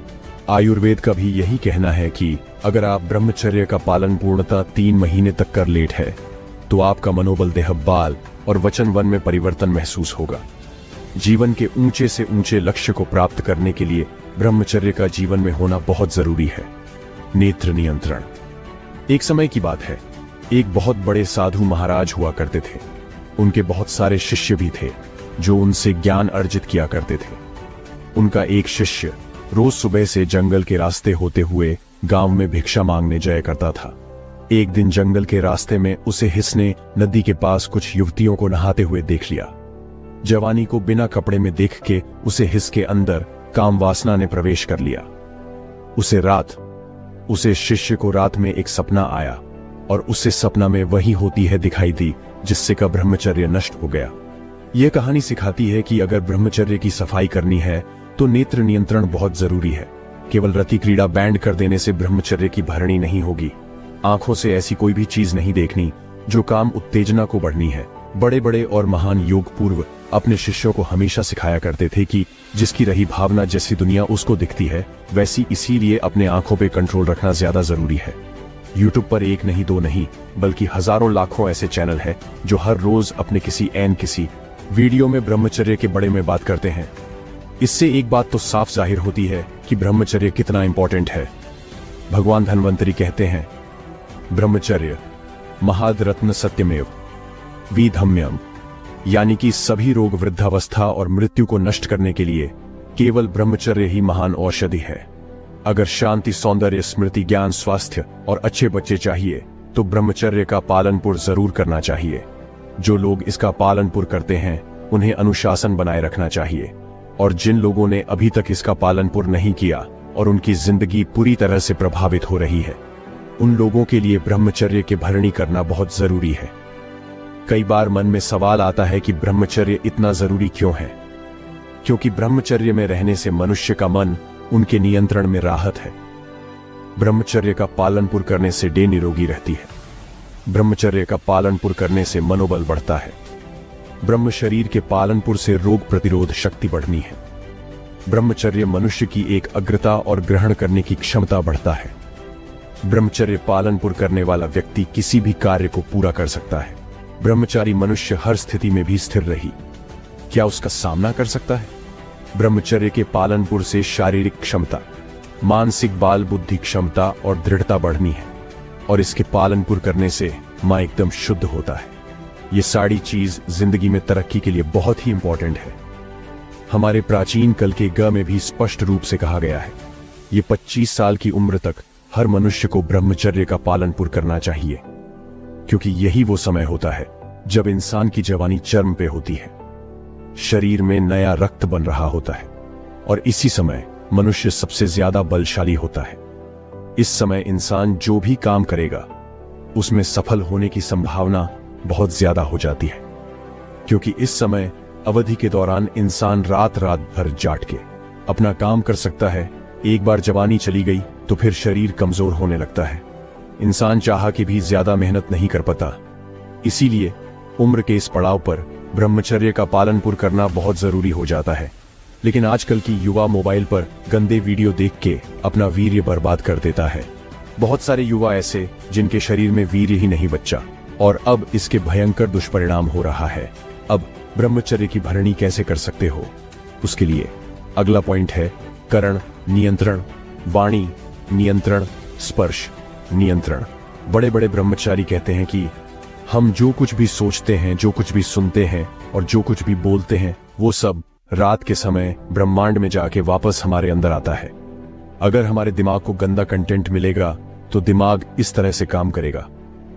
आयुर्वेद का भी यही कहना है कि अगर आप ब्रह्मचर्य का पालन पूर्णतः 3 महीने तक कर लेट है तो आपका मनोबल, देह, बाल और वचन वन में परिवर्तन महसूस होगा। जीवन के ऊंचे से ऊंचे लक्ष्य को प्राप्त करने के लिए ब्रह्मचर्य का जीवन में होना बहुत जरूरी है। नेत्र नियंत्रण। एक समय की बात है, एक बहुत बड़े साधु महाराज हुआ करते थे। उनके बहुत सारे शिष्य भी थे जो उनसे ज्ञान अर्जित किया करते थे। उनका एक शिष्य रोज सुबह से जंगल के रास्ते होते हुए गांव में भिक्षा मांगने जाया करता था। एक दिन जंगल के रास्ते में उसे हिस ने नदी के पास कुछ युवतियों को नहाते हुए देख लिया। जवानी को बिना कपड़े में देख के उसे हिस के अंदर काम वासना ने प्रवेश कर लिया। उसे शिष्य को रात में एक सपना आया और उसे सपना में वही होती है दिखाई दी जिससे का ब्रह्मचर्य नष्ट हो गया। यह कहानी सिखाती है कि अगर ब्रह्मचर्य की सफाई करनी है तो नेत्र नियंत्रण बहुत जरूरी है। केवल रति क्रीड़ा बैंड कर देने से ब्रह्मचर्य की भरणी नहीं होगी। आंखों से ऐसी कोई भी चीज नहीं देखनी जो काम उत्तेजना को बढ़नी है। बड़े बड़े और महान योग पूर्व अपने शिष्यों को हमेशा सिखाया करते थे कि जिसकी रही भावना जैसी दुनिया उसको दिखती है वैसी, इसीलिए अपने आंखों पे कंट्रोल रखना ज्यादा जरूरी है। यूट्यूब पर एक नहीं, दो नहीं, बल्कि हजारों लाखों ऐसे चैनल हैं जो हर रोज अपने किसी वीडियो में ब्रह्मचर्य के बारे में बात करते हैं। इससे एक बात तो साफ जाहिर होती है कि ब्रह्मचर्य कितना इंपॉर्टेंट है। भगवान धन्वंतरी कहते हैं, ब्रह्मचर्य महादरत्न सत्यमेव विधम्यम, यानी कि सभी रोग, वृद्धावस्था और मृत्यु को नष्ट करने के लिए केवल ब्रह्मचर्य ही महान औषधि है। अगर शांति, सौंदर्य, स्मृति, ज्ञान, स्वास्थ्य और अच्छे बच्चे चाहिए तो ब्रह्मचर्य का पालनपुर जरूर करना चाहिए। जो लोग इसका पालनपुर करते हैं उन्हें अनुशासन बनाए रखना चाहिए, और जिन लोगों ने अभी तक इसका पालनपुर नहीं किया और उनकी जिंदगी पूरी तरह से प्रभावित हो रही है, उन लोगों के लिए ब्रह्मचर्य की भरणी करना बहुत जरूरी है। कई बार मन में सवाल आता है कि ब्रह्मचर्य इतना जरूरी क्यों है? क्योंकि ब्रह्मचर्य में रहने से मनुष्य का मन उनके नियंत्रण में राहत है। ब्रह्मचर्य का पालनपुर करने से देह निरोगी रहती है। ब्रह्मचर्य का पालनपुर करने से मनोबल बढ़ता है। ब्रह्म शरीर के पालनपुर से रोग प्रतिरोध शक्ति बढ़नी है। ब्रह्मचर्य मनुष्य की एक अग्रता और ग्रहण करने की क्षमता बढ़ता है। ब्रह्मचर्य पालनपुर करने वाला व्यक्ति किसी भी कार्य को पूरा कर सकता है। ब्रह्मचारी मनुष्य हर स्थिति में भी स्थिर रही क्या उसका सामना कर सकता है? ब्रह्मचर्य के पालनपुर से शारीरिक क्षमता, मानसिक बाल बुद्धि क्षमता और दृढ़ता बढ़नी है, और इसके पालनपुर करने से मां एकदम शुद्ध होता है। ये सारी चीज जिंदगी में तरक्की के लिए बहुत ही इंपॉर्टेंट है। हमारे प्राचीन कल के ग में भी स्पष्ट रूप से कहा गया है, ये 25 साल की उम्र तक हर मनुष्य को ब्रह्मचर्य का पालनपुर करना चाहिए, क्योंकि यही वो समय होता है जब इंसान की जवानी चरम पे होती है, शरीर में नया रक्त बन रहा होता है, और इसी समय मनुष्य सबसे ज्यादा बलशाली होता है। इस समय इंसान जो भी काम करेगा उसमें सफल होने की संभावना बहुत ज्यादा हो जाती है, क्योंकि इस समय अवधि के दौरान इंसान रात रात भर जाग के अपना काम कर सकता है। एक बार जवानी चली गई तो फिर शरीर कमजोर होने लगता है, इंसान चाह के भी ज्यादा मेहनत नहीं कर पाता। इसीलिए उम्र के इस पड़ाव पर ब्रह्मचर्य का पालनपुर करना बहुत जरूरी हो जाता है। लेकिन आजकल की युवा मोबाइल पर गंदे वीडियो देख के अपना वीर्य बर्बाद कर देता है। बहुत सारे युवा ऐसे जिनके शरीर में वीर्य ही नहीं बचा, और अब इसके भयंकर दुष्परिणाम हो रहा है। अब ब्रह्मचर्य की भरणी कैसे कर सकते हो, उसके लिए अगला पॉइंट है करण नियंत्रण, वाणी नियंत्रण, स्पर्श नियंत्रण। बड़े बड़े ब्रह्मचारी कहते हैं कि हम जो कुछ भी सोचते हैं, जो कुछ भी सुनते हैं और जो कुछ भी बोलते हैं, वो सब रात के समय ब्रह्मांड में जाके वापस हमारे अंदर आता है। अगर हमारे दिमाग को गंदा कंटेंट मिलेगा तो दिमाग इस तरह से काम करेगा।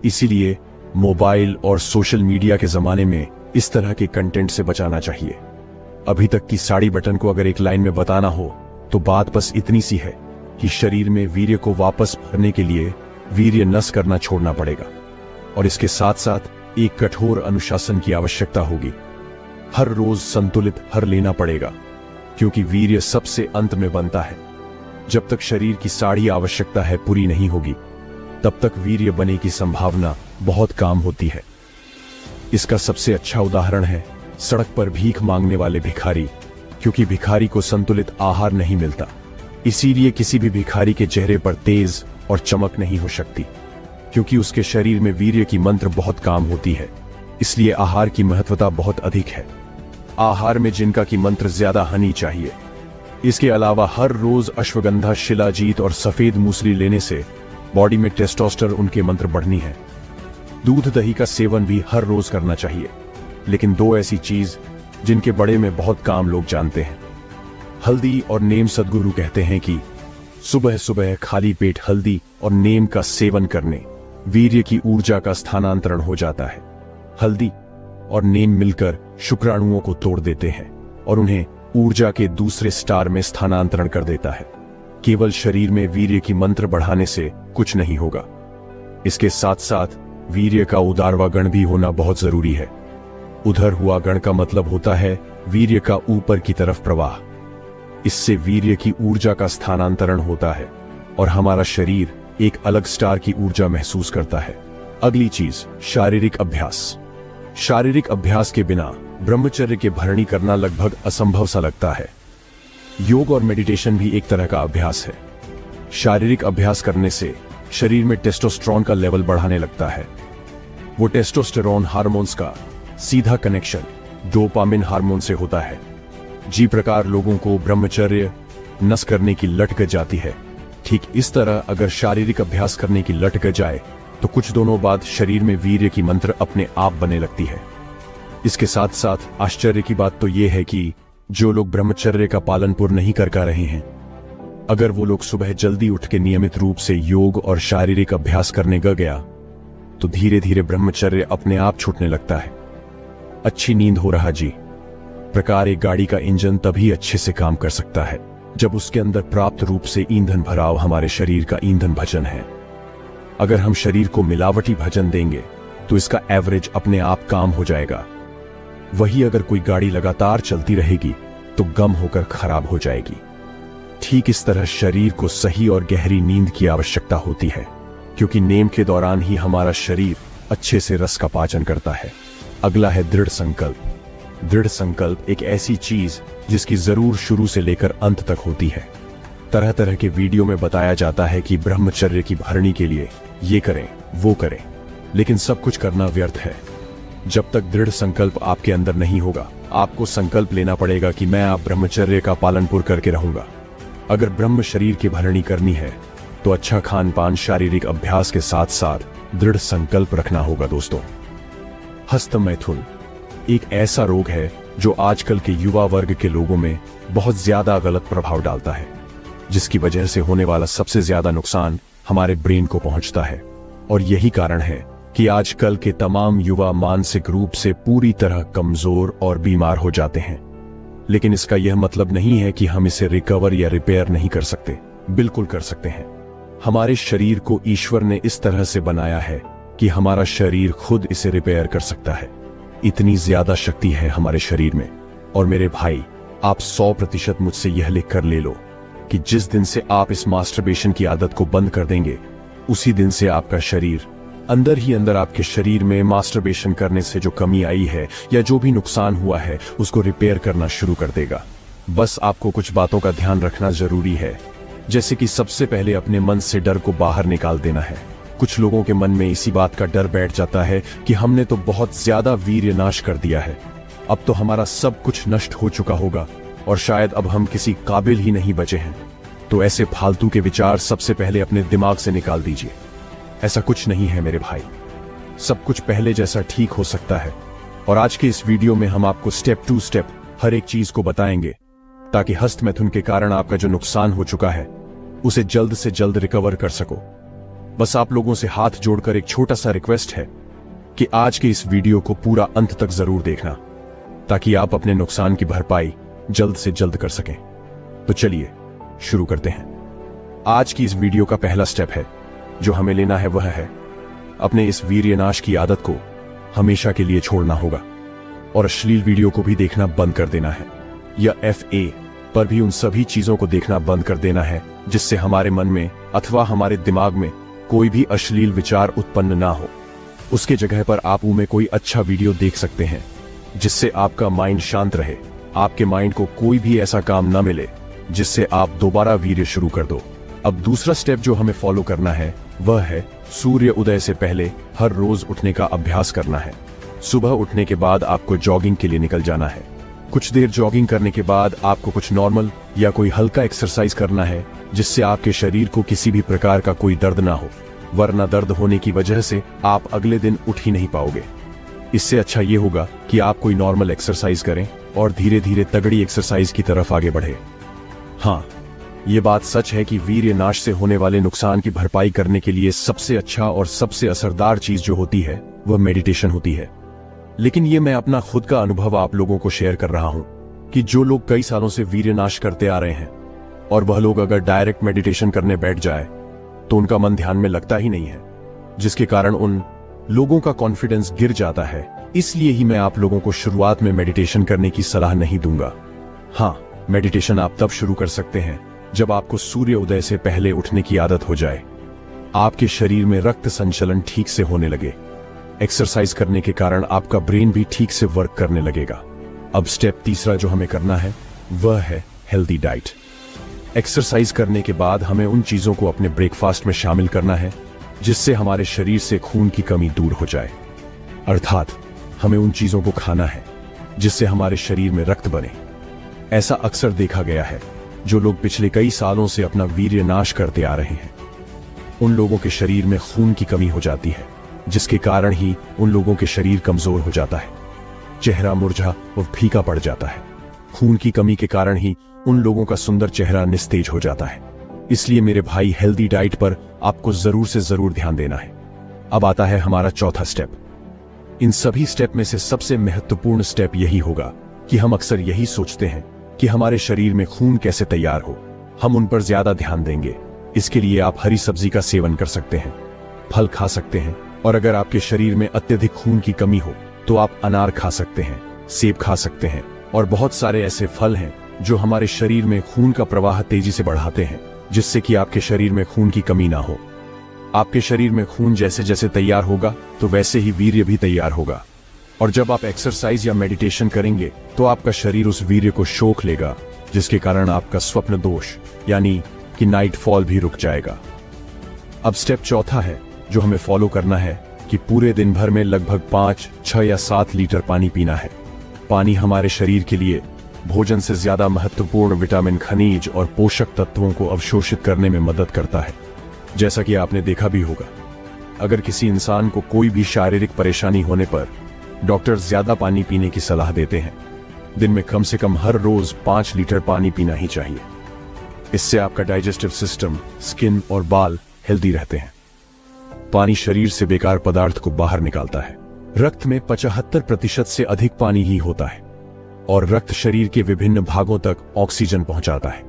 इसीलिए मोबाइल और सोशल मीडिया के जमाने में इस तरह के कंटेंट से बचाना चाहिए। अभी तक की साड़ी बटन को अगर एक लाइन में बताना हो तो बात बस इतनी सी है कि शरीर में वीर्य को वापस भरने के लिए वीर्य नष्ट करना छोड़ना पड़ेगा, और इसके साथ साथ एक कठोर अनुशासन की आवश्यकता होगी। हर रोज संतुलित हर लेना पड़ेगा, क्योंकि वीर्य सबसे अंत में बनता है। जब तक शरीर की सारी आवश्यकता है पूरी नहीं होगी, तब तक वीर्य बने की संभावना बहुत कम होती है। इसका सबसे अच्छा उदाहरण है सड़क पर भीख मांगने वाले भिखारी, क्योंकि भिखारी को संतुलित आहार नहीं मिलता, इसीलिए किसी भी भिखारी के चेहरे पर तेज और चमक नहीं हो सकती, क्योंकि उसके शरीर में वीर्य की मंत्र बहुत कम होती है। इसलिए आहार की महत्वता बहुत अधिक है। आहार में जिनका की मंत्र ज्यादा हनी चाहिए। इसके अलावा हर रोज अश्वगंधा, शिलाजीत और सफेद मूसली लेने से बॉडी में टेस्टोस्टेरोन उनके मंत्र बढ़नी है। दूध दही का सेवन भी हर रोज करना चाहिए। लेकिन दो ऐसी चीज जिनके बड़े में बहुत काम लोग जानते हैं, हल्दी और नीम। सदगुरु कहते हैं कि सुबह सुबह खाली पेट हल्दी और नीम का सेवन करने वीर्य की ऊर्जा का स्थानांतरण हो जाता है। हल्दी और नीम मिलकर शुक्राणुओं को तोड़ देते हैं और उन्हें ऊर्जा के दूसरे स्टार में स्थानांतरण कर देता है। केवल शरीर में वीर्य की मंत्र बढ़ाने से कुछ नहीं होगा। इसके साथ साथ वीर्य का उदारवा गण भी होना बहुत जरूरी है। उधर हुआ गण का मतलब होता है वीर्य का ऊपर की तरफ प्रवाह। इससे वीर्य की ऊर्जा का स्थानांतरण होता है और हमारा शरीर एक अलग स्टार की ऊर्जा महसूस करता है। अगली चीज शारीरिक अभ्यास। शारीरिक अभ्यास के बिना ब्रह्मचर्य के भरणी करना लगभग असंभव सा लगता है। योग और मेडिटेशन भी एक तरह का अभ्यास है। शारीरिक अभ्यास करने से शरीर में टेस्टोस्टेरोन का लेवल बढ़ाने लगता है। वो टेस्टोस्टेरोन हार्मोन्स का सीधा कनेक्शन डोपामिन हार्मोन से होता है। जी प्रकार लोगों को ब्रह्मचर्य नष्ट करने की लट गज जाती है, ठीक इस तरह अगर शारीरिक अभ्यास करने की लट गज जाए तो कुछ दिनों बाद शरीर में वीर्य की मंत्र अपने आप बने लगती है। इसके साथ साथ आश्चर्य की बात तो यह है कि जो लोग ब्रह्मचर्य का पालन पूर्ण नहीं कर पा रहे हैं, अगर वो लोग सुबह जल्दी उठ के नियमित रूप से योग और शारीरिक अभ्यास करने गया तो धीरे धीरे ब्रह्मचर्य अपने आप छूटने लगता है। अच्छी नींद हो रहा जी प्रकार एक गाड़ी का इंजन तभी अच्छे से काम कर सकता है जब उसके अंदर प्राप्त रूप से ईंधन भराव हमारे शरीर का ईंधन भजन है। अगर हम शरीर को मिलावटी भजन देंगे तो इसका एवरेज अपने आप काम हो जाएगा। वही अगर कोई गाड़ी लगातार चलती रहेगी तो गम होकर खराब हो जाएगी। ठीक इस तरह शरीर को सही और गहरी नींद की आवश्यकता होती है, क्योंकि नेम के दौरान ही हमारा शरीर अच्छे से रस का पाचन करता है। अगला है दृढ़ संकल्प। दृढ़ संकल्प एक ऐसी चीज जिसकी जरूर शुरू से लेकर अंत तक होती है। तरह तरह के वीडियो में बताया जाता है कि ब्रह्मचर्य की भरणी के लिए ये करें वो करें, लेकिन सब कुछ करना व्यर्थ है। जब तक दृढ़ संकल्प आपके अंदर नहीं होगा आपको संकल्प लेना पड़ेगा कि मैं आप ब्रह्मचर्य का पालन पूर्ण करके रहूंगा। अगर ब्रह्म शरीर की भरणी करनी है तो अच्छा खान पान, शारीरिक अभ्यास के साथ साथ दृढ़ संकल्प रखना होगा दोस्तों। हस्त मैथुन एक ऐसा रोग है जो आजकल के युवा वर्ग के लोगों में बहुत ज्यादा गलत प्रभाव डालता है, जिसकी वजह से होने वाला सबसे ज्यादा नुकसान हमारे ब्रेन को पहुंचता है। और यही कारण है कि आजकल के तमाम युवा मानसिक रूप से पूरी तरह कमजोर और बीमार हो जाते हैं। लेकिन इसका यह मतलब नहीं है कि हम इसे रिकवर या रिपेयर नहीं कर सकते, बिल्कुल कर सकते हैं। हमारे शरीर को ईश्वर ने इस तरह से बनाया है कि हमारा शरीर खुद इसे रिपेयर कर सकता है। इतनी ज्यादा शक्ति है हमारे शरीर में। और मेरे भाई, आप 100% मुझसे यह लिख कर ले लो कि जिस दिन से आप इस मास्टरबेशन की आदत को बंद कर देंगे, उसी दिन से आपका शरीर अंदर ही अंदर, आपके शरीर में मास्टरबेशन करने से जो कमी आई है या जो भी नुकसान हुआ है उसको रिपेयर करना शुरू कर देगा। बस आपको कुछ बातों का ध्यान रखना जरूरी है, जैसे कि सबसे पहले अपने मन से डर को बाहर निकाल देना है। कुछ लोगों के मन में इसी बात का डर बैठ जाता है कि हमने तो बहुत ज्यादा वीर्य नाश कर दिया है, अब तो हमारा सब कुछ नष्ट हो चुका होगा और शायद अब हम किसी काबिल ही नहीं बचे हैं। तो ऐसे फालतू के विचार सबसे पहले अपने दिमाग से निकाल दीजिए। ऐसा कुछ नहीं है मेरे भाई, सब कुछ पहले जैसा ठीक हो सकता है। और आज के इस वीडियो में हम आपको स्टेप टू स्टेप हर एक चीज को बताएंगे, ताकि हस्त मैथुन के कारण आपका जो नुकसान हो चुका है उसे जल्द से जल्द रिकवर कर सको। बस आप लोगों से हाथ जोड़कर एक छोटा सा रिक्वेस्ट है कि आज के इस वीडियो को पूरा अंत तक जरूर देखना, ताकि आप अपने नुकसान की भरपाई जल्द से जल्द कर सकें। तो चलिए शुरू करते हैं। आज की इस वीडियो का पहला स्टेप है जो हमें लेना है, वह है अपने इस वीर्यनाश की आदत को हमेशा के लिए छोड़ना होगा और अश्लील वीडियो को भी देखना बंद कर देना है, या FA पर भी उन सभी चीजों को देखना बंद कर देना है जिससे हमारे मन में अथवा हमारे दिमाग में कोई भी अश्लील विचार उत्पन्न ना हो। उसके जगह पर आप में कोई अच्छा वीडियो देख सकते हैं जिससे आपका माइंड शांत रहे, आपके माइंड को कोई भी ऐसा काम ना मिले जिससे आप दोबारा वीर्य शुरू कर दो। अब दूसरा स्टेप जो हमें फॉलो करना है वह है सूर्य उदय से पहले हर रोज उठने का अभ्यास करना है। सुबह उठने के बाद आपको जॉगिंग के लिए निकल जाना है। कुछ देर जॉगिंग करने के बाद आपको कुछ नॉर्मल या कोई हल्का एक्सरसाइज करना है जिससे आपके शरीर को किसी भी प्रकार का कोई दर्द ना हो, वरना दर्द होने की वजह से आप अगले दिन उठ ही नहीं पाओगे। इससे अच्छा ये होगा कि आप कोई नॉर्मल एक्सरसाइज करें और धीरे धीरे तगड़ी एक्सरसाइज की तरफ आगे बढ़े। हाँ, ये बात सच है कि वीर्य नाश से होने वाले नुकसान की भरपाई करने के लिए सबसे अच्छा और सबसे असरदार चीज जो होती है वह मेडिटेशन होती है। लेकिन ये मैं अपना खुद का अनुभव आप लोगों को शेयर कर रहा हूं कि जो लोग कई सालों से वीर्य नाश करते आ रहे हैं और वह लोग अगर डायरेक्ट मेडिटेशन करने बैठ जाए तो उनका मन ध्यान में लगता ही नहीं है, जिसके कारण उन लोगों का कॉन्फिडेंस गिर जाता है। इसलिए ही मैं आप लोगों को शुरुआत में मेडिटेशन करने की सलाह नहीं दूंगा। हाँ, मेडिटेशन आप तब शुरू कर सकते हैं जब आपको सूर्य उदय से पहले उठने की आदत हो जाए, आपके शरीर में रक्त संचलन ठीक से होने लगे, एक्सरसाइज करने के कारण आपका ब्रेन भी ठीक से वर्क करने लगेगा। अब स्टेप तीसरा जो हमें करना है वह है हेल्दी डाइट। एक्सरसाइज करने के बाद हमें उन चीजों को अपने ब्रेकफास्ट में शामिल करना है जिससे हमारे शरीर से खून की कमी दूर हो जाए। अर्थात हमें उन चीजों को खाना है जिससे हमारे शरीर में रक्त बने। ऐसा अक्सर देखा गया है, जो लोग पिछले कई सालों से अपना वीर्य नाश करते आ रहे हैं, उन लोगों के शरीर में खून की कमी हो जाती है, जिसके कारण ही उन लोगों के शरीर कमजोर हो जाता है, चेहरा मुरझा और फीका पड़ जाता है। खून की कमी के कारण ही उन लोगों का सुंदर चेहरा निस्तेज हो जाता है। इसलिए मेरे भाई, हेल्दी डाइट पर आपको जरूर से जरूर ध्यान देना है। अब आता है हमारा चौथा स्टेप। इन सभी स्टेप में से सबसे महत्वपूर्ण स्टेप यही होगा कि हम अक्सर यही सोचते हैं कि हमारे शरीर में खून कैसे तैयार हो, हम उन पर ज्यादा ध्यान देंगे। इसके लिए आप हरी सब्जी का सेवन कर सकते हैं, फल खा सकते हैं, और अगर आपके शरीर में अत्यधिक खून की कमी हो तो आप अनार खा सकते हैं, सेब खा सकते हैं, और बहुत सारे ऐसे फल हैं जो हमारे शरीर में खून का प्रवाह तेजी से बढ़ाते हैं, जिससे कि आपके शरीर में खून की कमी ना हो। आपके शरीर में खून जैसे जैसे तैयार होगा तो वैसे ही वीर्य भी तैयार होगा, और जब आप एक्सरसाइज या मेडिटेशन करेंगे तो आपका शरीर उस वीर्य को सोख लेगा, जिसके कारण आपका स्वप्न दोष यानी कि नाइट फॉल भी रुक जाएगा। अब स्टेप चौथा है जो हमें फॉलो करना है कि पूरे दिन भर में लगभग 5, 6 या 7 लीटर पानी पीना है। पानी हमारे शरीर के लिए भोजन से ज्यादा महत्वपूर्ण विटामिन, खनिज और पोषक तत्वों को अवशोषित करने में मदद करता है। जैसा कि आपने देखा भी होगा, अगर किसी इंसान को कोई भी शारीरिक परेशानी होने पर डॉक्टर ज्यादा पानी पीने की सलाह देते हैं। दिन में कम से कम हर रोज 5 लीटर पानी पीना ही चाहिए। इससे आपका डाइजेस्टिव सिस्टम, स्किन और बाल हेल्दी रहते हैं। पानी शरीर से बेकार पदार्थ को बाहर निकालता है। रक्त में 75% से अधिक पानी ही होता है और रक्त शरीर के विभिन्न भागों तक ऑक्सीजन पहुंचाता है।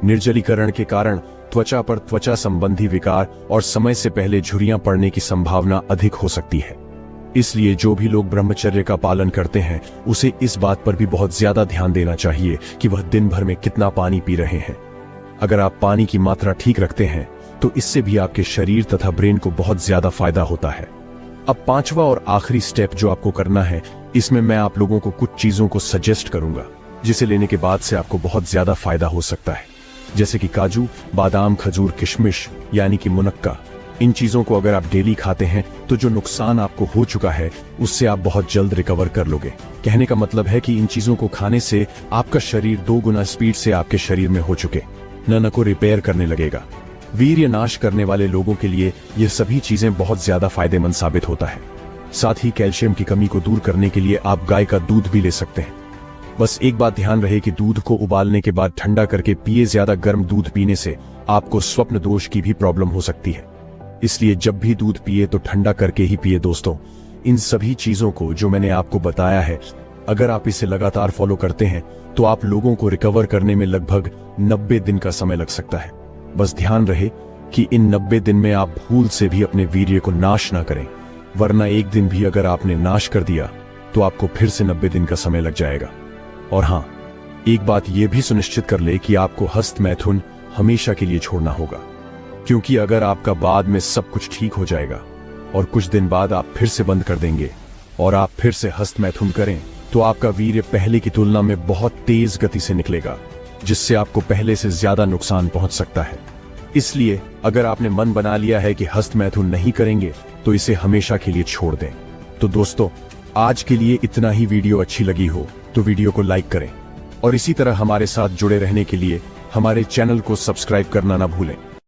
निर्जलीकरण के कारण त्वचा पर त्वचा संबंधी विकार और समय से पहले झुर्रियां पड़ने की संभावना अधिक हो सकती है। इसलिए जो भी लोग ब्रह्मचर्य का पालन करते हैं उसे इस बात पर भी बहुत ज्यादा ध्यान देना चाहिए कि वह दिन भर में कितना पानी पी रहे हैं। अगर आप पानी की मात्रा ठीक रखते हैं तो इससे भी आपके शरीर तथा ब्रेन को बहुत ज्यादा फायदा होता है। अब 5वां और आखिरी स्टेप जो आपको करना है, इसमें मैं आप लोगों को कुछ चीजों को सजेस्ट करूंगा जिसे लेने के बाद से आपको बहुत ज्यादा फायदा हो सकता है, जैसे कि काजू, बादाम, खजूर, किशमिश यानी कि मुनक्का। इन चीजों को अगर आप डेली खाते हैं तो जो नुकसान आपको हो चुका है उससे आप बहुत जल्द रिकवर कर लोगे। कहने का मतलब है कि इन चीजों को खाने से आपका शरीर 2 गुना स्पीड से आपके शरीर में हो चुके न को रिपेयर करने लगेगा। वीर्य नाश करने वाले लोगों के लिए ये सभी चीजें बहुत ज्यादा फायदेमंद साबित होता है। साथ ही कैल्शियम की कमी को दूर करने के लिए आप गाय का दूध भी ले सकते हैं। बस एक बात ध्यान रहे कि दूध को उबालने के बाद ठंडा करके पिए। ज्यादा गर्म दूध पीने से आपको स्वप्न दोष की भी प्रॉब्लम हो सकती है, इसलिए जब भी दूध पिए तो ठंडा करके ही पिए। दोस्तों, इन सभी चीजों को जो मैंने आपको बताया है, अगर आप इसे लगातार फॉलो करते हैं तो आप लोगों को रिकवर करने में लगभग 90 दिन का समय लग सकता है। बस ध्यान रहे कि इन 90 दिन में आप भूल से भी अपने वीर्य को नाश ना करें, वरना एक दिन भी अगर आपने नाश कर दिया तो आपको फिर से 90 दिन का समय लग जाएगा। और हाँ, एक बात यह भी सुनिश्चित कर ले कि आपको हस्त मैथुन हमेशा के लिए छोड़ना होगा, क्योंकि अगर आपका बाद में सब कुछ ठीक हो जाएगा और कुछ दिन बाद आप फिर से बंद कर देंगे और आप फिर से हस्त मैथुन करें तो आपका वीर्य पहले की तुलना में बहुत तेज गति से निकलेगा, जिससे आपको पहले से ज्यादा नुकसान पहुंच सकता है। इसलिए अगर आपने मन बना लिया है कि हस्त मैथुन नहीं करेंगे तो इसे हमेशा के लिए छोड़ दें। तो दोस्तों, आज के लिए इतना ही। वीडियो अच्छी लगी हो तो वीडियो को लाइक करें और इसी तरह हमारे साथ जुड़े रहने के लिए हमारे चैनल को सब्सक्राइब करना ना भूलें।